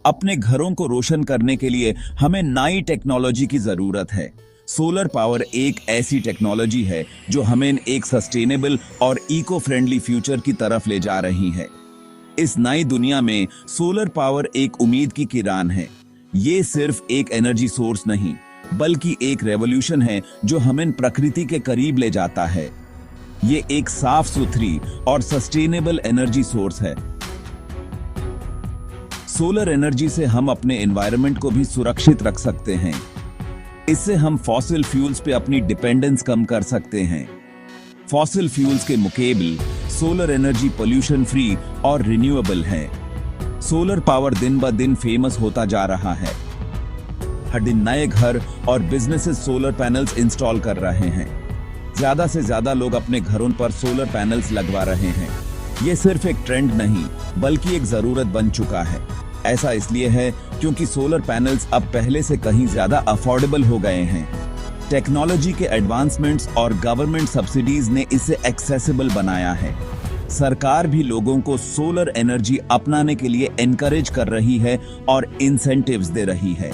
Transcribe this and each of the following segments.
अपने घरों को रोशन करने के लिए हमें नई टेक्नोलॉजी की जरूरत है। सोलर पावर एक ऐसी टेक्नोलॉजी है जो हमें एक सस्टेनेबल और इको फ्रेंडली फ्यूचर की तरफ ले जा रही है। इस नई दुनिया में सोलर पावर एक उम्मीद की किरण है। ये सिर्फ एक एनर्जी सोर्स नहीं, बल्कि एक रेवोल्यूशन है जो हमें प्रकृति के करीब ले जाता है। ये एक साफ सुथरी और सस्टेनेबल एनर्जी सोर्स है। सोलर एनर्जी से हम अपने एनवायरनमेंट को भी सुरक्षित रख सकते हैं। इससे हम फॉसिल फ्यूल्स पे अपनी डिपेंडेंस कम कर सकते हैं। फॉसिल फ्यूल्स के मुकाबले सोलर एनर्जी पोल्यूशन फ्री और रिन्यूएबल है। सोलर पावर दिन ब दिन फेमस होता जा रहा है। हर दिन नए घर और बिजनेसेस सोलर पैनल्स इंस्टॉल कर रहे हैं। ज्यादा से ज्यादा लोग अपने घरों पर सोलर पैनल्स लगवा रहे हैं। ये सिर्फ एक ट्रेंड नहीं, बल्कि एक जरूरत बन चुका है। ऐसा इसलिए है क्योंकि सोलर पैनल्स अब पहले से कहीं ज्यादा अफोर्डेबल हो गए हैं। टेक्नोलॉजी के एडवांसमेंट्स और गवर्नमेंट सब्सिडीज ने इसे एक्सेसिबल बनाया है। सरकार भी लोगों को सोलर एनर्जी अपनाने के लिए एनकरेज कर रही है और इंसेंटिव्स दे रही है।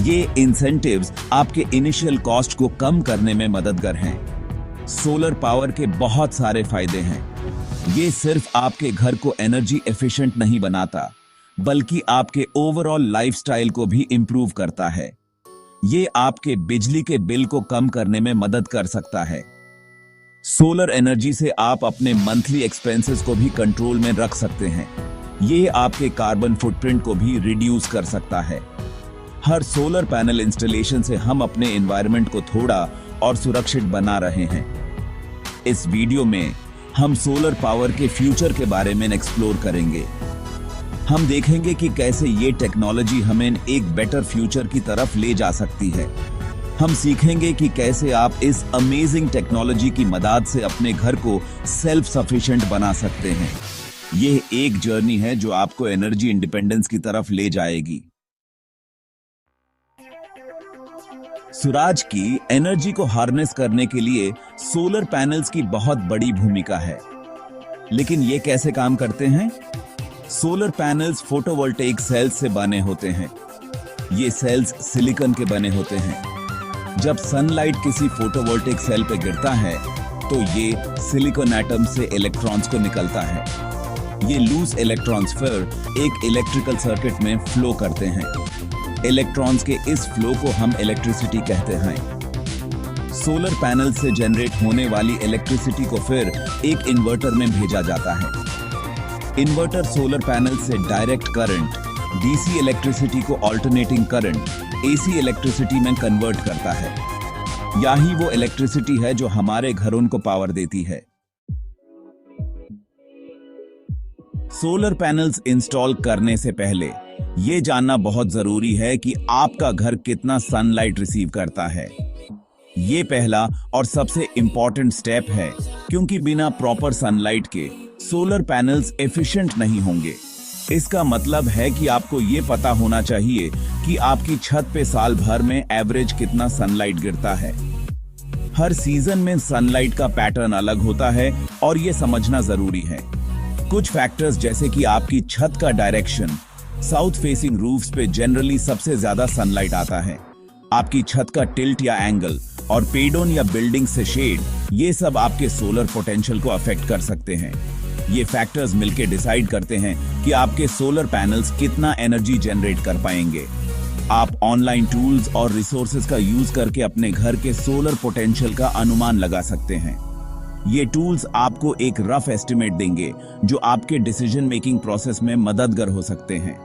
ये इंसेंटिव्स आपके इनिशियल कॉस्ट को कम करने में मददगार हैं। सोलर पावर के बहुत सारे फायदे हैं। ये सिर्फ आपके घर को एनर्जी एफिशिएंट नहीं बनाता, बल्कि आपके ओवरऑल लाइफस्टाइल को भी इंप्रूव करता है। ये आपके बिजली के बिल को कम करने में मदद कर सकता है। सोलर एनर्जी से आप अपने मंथली एक्सपेंसेस को भी कंट्रोल में रख सकते हैं। ये आपके कार्बन फुटप्रिंट को भी रिड्यूस कर सकता है। हर सोलर पैनल इंस्टॉलेशन से हम अपने एनवायरनमेंट को थोड़ा और सुरक्षित बना रहे हैं। इस वीडियो में हम सोलर पावर के फ्यूचर के बारे में एक्सप्लोर करेंगे। हम देखेंगे कि कैसे ये टेक्नोलॉजी हमें एक बेटर फ्यूचर की तरफ ले जा सकती है। हम सीखेंगे कि कैसे आप इस अमेजिंग टेक्नोलॉजी की मदद से अपने घर को सेल्फ सफिशिएंट बना सकते हैं। यह एक जर्नी है जो आपको एनर्जी इंडिपेंडेंस की तरफ ले जाएगी। सूरज की एनर्जी को हार्नेस करने के लिए सोलर पैनल्स की बहुत बड़ी भूमिका है। लेकिन ये कैसे काम करते हैं? सोलर पैनल्स फोटोवोल्टेइक सेल्स से बने होते हैं। ये सेल्स सिलिकॉन के बने होते हैं। जब सनलाइट किसी फोटोवोल्टेइक सेल पे गिरता है तो ये सिलिकॉन एटम से इलेक्ट्रॉन्स को निकलता है। ये लूज इलेक्ट्रॉन्स फिर एक इलेक्ट्रिकल सर्किट में फ्लो करते हैं। इलेक्ट्रॉन्स के इस फ्लो को हम इलेक्ट्रिसिटी कहते हैं। सोलर पैनल से जनरेट होने वाली इलेक्ट्रिसिटी को फिर एक इन्वर्टर में भेजा जाता है। इन्वर्टर सोलर पैनल से डायरेक्ट करंट, डीसी इलेक्ट्रिसिटी को अल्टरनेटिंग करंट, एसी इलेक्ट्रिसिटी में कन्वर्ट करता है। यही वो इलेक्ट्रिसिटी है जो हमारे घरों को पावर देती है। सोलर पैनल्स इंस्टॉल करने से पहले यह जानना बहुत जरूरी है कि आपका घर कितना सनलाइट रिसीव करता है। ये पहला और सबसे इंपॉर्टेंट स्टेप है, क्योंकि बिना प्रॉपर सनलाइट के सोलर पैनल्स एफिशिएंट नहीं होंगे। इसका मतलब है कि आपको ये पता होना चाहिए कि आपकी छत पे साल भर में एवरेज कितना सनलाइट गिरता है। हर सीजन में सनलाइट का पैटर्न अलग होता है और ये समझना जरूरी है। कुछ फैक्टर्स जैसे कि आपकी छत का डायरेक्शन, साउथ फेसिंग रूफ्स पे जनरली सबसे ज्यादा सनलाइट आता है। आपकी छत का टिल्ट या एंगल और पेडोन या बिल्डिंग से शेड, ये सब आपके सोलर पोटेंशियल को अफेक्ट कर सकते हैं। ये फैक्टर्स मिलकर डिसाइड करते हैं कि आपके सोलर पैनल्स कितना एनर्जी जनरेट कर पाएंगे। आप ऑनलाइन टूल्स और रिसोर्सेज का यूज करके अपने घर के सोलर पोटेंशियल का अनुमान लगा सकते हैं। ये टूल्स आपको एक रफ एस्टिमेट देंगे जो आपके डिसीजन मेकिंग प्रोसेस में मददगार हो सकते हैं।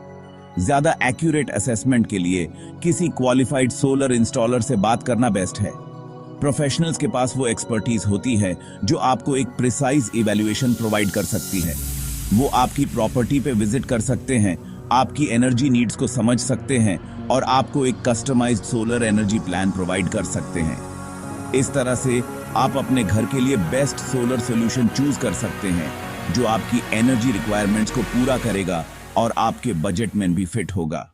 ज्यादा एक्यूरेट असेसमेंट के लिए किसी क्वालिफाइड सोलर इंस्टॉलर से बात करना बेस्ट है। प्रोफेशनल्स के पास वो एक्सपर्टीज होती है जो आपको एक प्रिसाइज इवैल्यूएशन प्रोवाइड कर सकती है। वो आपकी प्रॉपर्टी पे विजिट कर सकते हैं, आपकी एनर्जी नीड्स को समझ सकते हैं और आपको एक customized solar energy plan provide कर सकते हैं। इस तरह से आप अपने घर के लिए बेस्ट सोलर सॉल्यूशन चूज कर सकते हैं जो आपकी एनर्जी रिक्वायरमेंट्स को पूरा करेगा और आपके बजट में भी फिट होगा।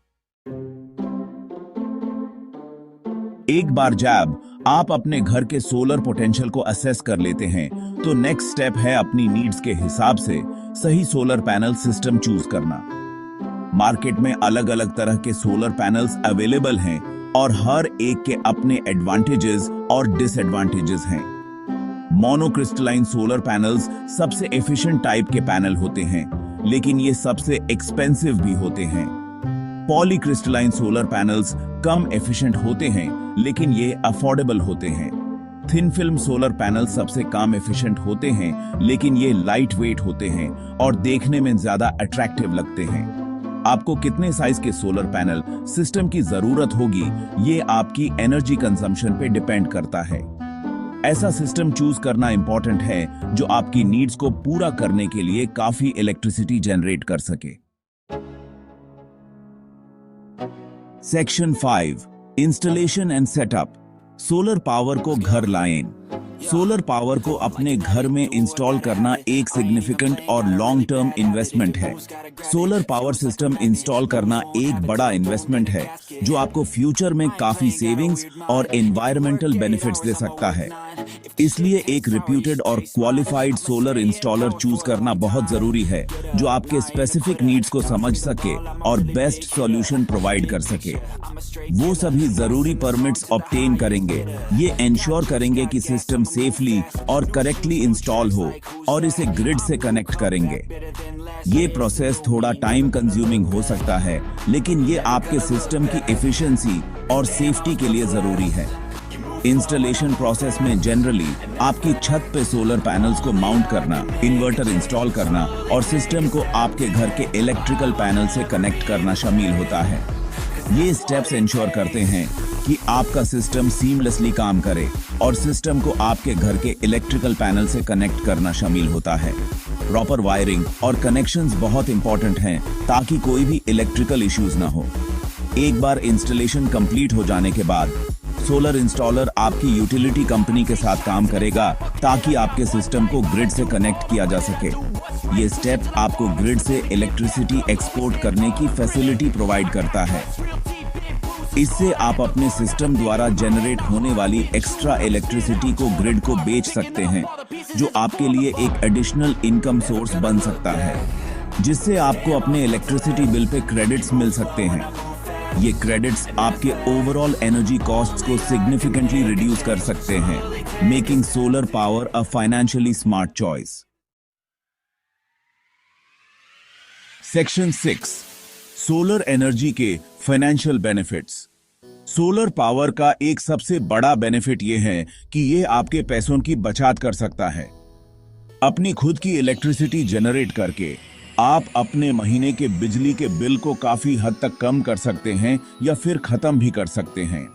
एक बार जब आप अपने घर के सोलर पोटेंशियल को असेस कर लेते हैं तो नेक्स्ट स्टेप है अपनी नीड्स के हिसाब से सही सोलर पैनल सिस्टम चूज करना। मार्केट में अलग अलग तरह के सोलर पैनल्स अवेलेबल हैं और हर एक के अपने एडवांटेजेस और डिसएडवांटेजेस हैं। मोनोक्रिस्टलाइन सोलर पैनल्स सबसे एफिशिएंट टाइप के पैनल होते हैं, लेकिन ये सबसे एक्सपेंसिव भी होते हैं। पॉलीक्रिस्टलाइन सोलर पैनल्स कम एफिशिएंट होते हैं, लेकिन ये अफोर्डेबल होते हैं। थिन फिल्म सोलर पैनल सबसे कम एफिशिएंट होते हैं, लेकिन ये लाइट वेट होते हैं और देखने में ज्यादा अट्रैक्टिव लगते हैं। आपको कितने साइज के सोलर पैनल सिस्टम की जरूरत होगी, ये आपकी एनर्जी कंजम्पशन पे डिपेंड करता है। ऐसा सिस्टम चूज करना इंपॉर्टेंट है जो आपकी नीड्स को पूरा करने के लिए काफी इलेक्ट्रिसिटी जनरेट कर सके। Section 5, installation and setup. Solar power को घर लाएं। सोलर पावर को अपने घर में इंस्टॉल करना एक सिग्निफिकेंट और लॉन्ग टर्म इन्वेस्टमेंट है। सोलर पावर सिस्टम इंस्टॉल करना एक बड़ा इन्वेस्टमेंट है जो आपको फ्यूचर में काफी सेविंग्स और एनवायरमेंटल बेनिफिट्स दे सकता है। इसलिए एक रिप्यूटेड और क्वालिफाइड सोलर इंस्टॉलर चूज करना बहुत जरूरी है जो आपके स्पेसिफिक नीड्स को समझ सके और बेस्ट सॉल्यूशन प्रोवाइड कर सके। वो सभी जरूरी परमिट्स ऑब्टेन करेंगे। ये इंश्योर करेंगे कि सिस्टम सेफली और करेक्टली इंस्टॉल हो और इसे ग्रिड से कनेक्ट करेंगे। ये प्रोसेस थोड़ा टाइम कंज्यूमिंग हो सकता है, लेकिन ये आपके सिस्टम की एफिशिएंसी और सेफ्टी के लिए जरूरी है। इंस्टॉलेशन प्रोसेस में जनरली आपकी छत पे सोलर पैनल्स को माउंट करना, इन्वर्टर इंस्टॉल करना और सिस्टम को आपके घर के इलेक्ट्रिकल पैनल से कनेक्ट करना शामिल होता है। ये स्टेप्स इंश्योर करते हैं कि आपका सिस्टम सीमलेसली काम करे और सिस्टम को आपके घर के इलेक्ट्रिकल पैनल से कनेक्ट करना शामिल होता है। प्रॉपर वायरिंग और कनेक्शंस बहुत इंपॉर्टेंट हैं ताकि कोई भी इलेक्ट्रिकल इश्यूज ना हो। एक बार इंस्टॉलेशन कंप्लीट हो जाने के बाद सोलर इंस्टॉलर आपकी यूटिलिटी कंपनी के साथ काम करेगा ताकि आपके सिस्टम को ग्रिड से कनेक्ट किया जा सके। ये स्टेप आपको ग्रिड से इलेक्ट्रिसिटी एक्सपोर्ट करने की फैसिलिटी प्रोवाइड करता है। इससे आप अपने सिस्टम द्वारा जनरेट होने वाली एक्स्ट्रा इलेक्ट्रिसिटी को ग्रिड को बेच सकते हैं, जो आपके लिए एक एडिशनल इनकम सोर्स बन सकता है, जिससे आपको अपने इलेक्ट्रिसिटी बिल पे क्रेडिट्स मिल सकते हैं। ये क्रेडिट्स आपके ओवरऑल एनर्जी कॉस्ट्स को सिग्निफिकेंटली रिड्यूस कर सकते हैं, making solar power a financially smart choice. Section 6, solar energy के फाइनेंशियल बेनिफिट्स। सोलर पावर का एक सबसे बड़ा बेनिफिट यह है कि यह आपके पैसों की बचत कर सकता है। अपनी खुद की इलेक्ट्रिसिटी जनरेट करके आप अपने महीने के बिजली के बिल को काफी हद तक कम कर सकते हैं या फिर खत्म भी कर सकते हैं।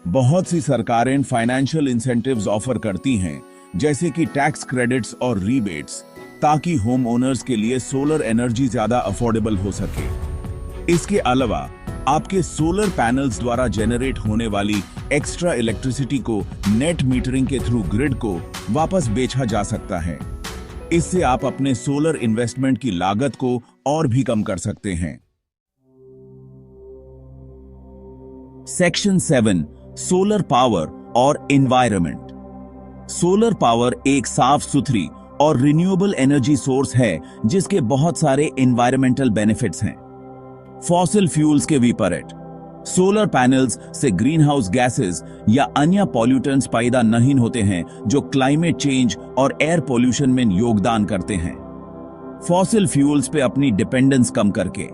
बहुत सी सरकारें फाइनेंशियल इंसेंटिव्स ऑफर करती हैं, जैसे कि टैक्स क्रेडिट्स और रीबेट्स, ताकि होम ओनर्स के लिए सोलर एनर्जी ज्यादा अफोर्डेबल हो सके। इसके अलावा आपके सोलर पैनल्स द्वारा जनरेट होने वाली एक्स्ट्रा इलेक्ट्रिसिटी को नेट मीटरिंग के थ्रू ग्रिड को वापस बेचा जा सकता है। इससे आप अपने सोलर इन्वेस्टमेंट की लागत को और भी कम कर सकते हैं। सेक्शन 7, सोलर पावर और एनवायरनमेंट। सोलर पावर एक साफ सुथरी और रिन्यूएबल एनर्जी सोर्स है जिसके बहुत सारे एनवायरमेंटल बेनिफिट्स हैं। फॉसिल फ्यूल्स के विपरीत सोलर पैनल्स से ग्रीन हाउस गैसेस या अन्य पॉल्यूटेंट्स पैदा नहीं होते हैं जो क्लाइमेट चेंज और एयर पोल्यूशन में योगदान करते हैं। फॉसिल फ्यूल्स पे अपनी डिपेंडेंस कम करके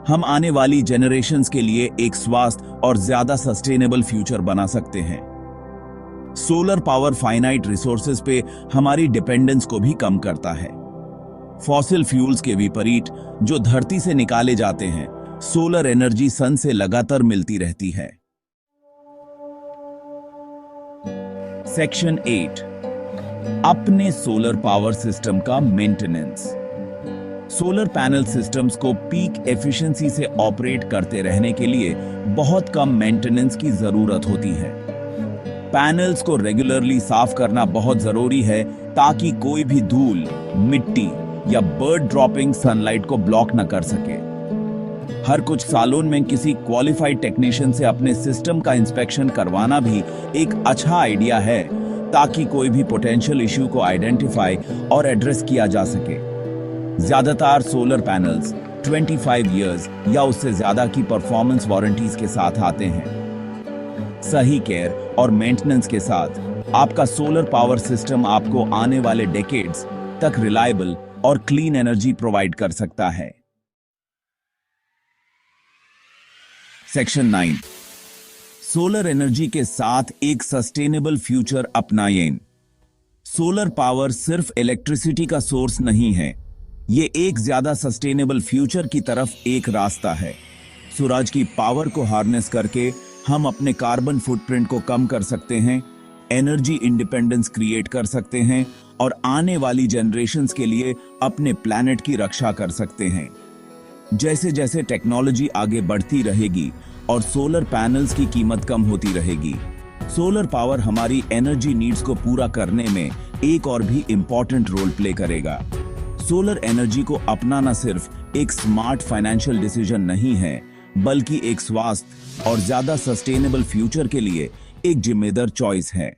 हम आने वाली जनरेशंस के लिए एक स्वस्थ और ज्यादा सस्टेनेबल फ्यूचर बना सकते हैं। सोलर पावर फाइनाइट रिसोर्सेज पे हमारी डिपेंडेंस को भी कम करता है। फॉसिल फ्यूल्स के विपरीत जो धरती से निकाले जाते हैं, सोलर एनर्जी सन से लगातार मिलती रहती है। सेक्शन 8, अपने सोलर पावर सिस्टम का मेंटेनेंस। सोलर पैनल सिस्टम्स को पीक एफिशिएंसी से ऑपरेट करते रहने के लिए बहुत कम मेंटेनेंस की जरूरत होती है। पैनल्स को रेगुलरली साफ करना बहुत जरूरी है ताकि कोई भी धूल, मिट्टी या बर्ड ड्रॉपिंग सनलाइट को ब्लॉक न कर सके। हर कुछ सालों में किसी क्वालिफाइड टेक्नीशियन से अपने सिस्टम का इंस्पेक्शन करवाना भी एक अच्छा आइडिया है ताकि कोई भी पोटेंशियल इश्यू को आइडेंटिफाई और एड्रेस किया जा सके। ज्यादातर सोलर पैनल्स 25 इयर्स या उससे ज्यादा की परफॉर्मेंस वारंटीज के साथ आते हैं। सही केयर और मेंटेनेंस के साथ आपका सोलर पावर सिस्टम आपको आने वाले डेकेड्स तक रिलायबल और क्लीन एनर्जी प्रोवाइड कर सकता है। सेक्शन 9, सोलर एनर्जी के साथ एक सस्टेनेबल फ्यूचर अपनाएं। सोलर पावर सिर्फ इलेक्ट्रिसिटी का सोर्स नहीं है, ये एक ज्यादा सस्टेनेबल फ्यूचर की तरफ एक रास्ता है। सूरज की पावर को हार्नेस करके हम अपने कार्बन फुटप्रिंट को कम कर सकते हैं, एनर्जी इंडिपेंडेंस क्रिएट कर सकते हैं और आने वाली जनरेशन्स के लिए अपने प्लैनेट की रक्षा कर सकते हैं। जैसे जैसे टेक्नोलॉजी आगे बढ़ती रहेगी और सोलर पैनल्स की कीमत कम होती रहेगी, सोलर पावर हमारी एनर्जी नीड्स को पूरा करने में एक और भी इंपॉर्टेंट रोल प्ले करेगा। सोलर एनर्जी को अपनाना सिर्फ एक स्मार्ट फाइनेंशियल डिसीजन नहीं है, बल्कि एक स्वास्थ्य और ज्यादा सस्टेनेबल फ्यूचर के लिए एक जिम्मेदार चॉइस है।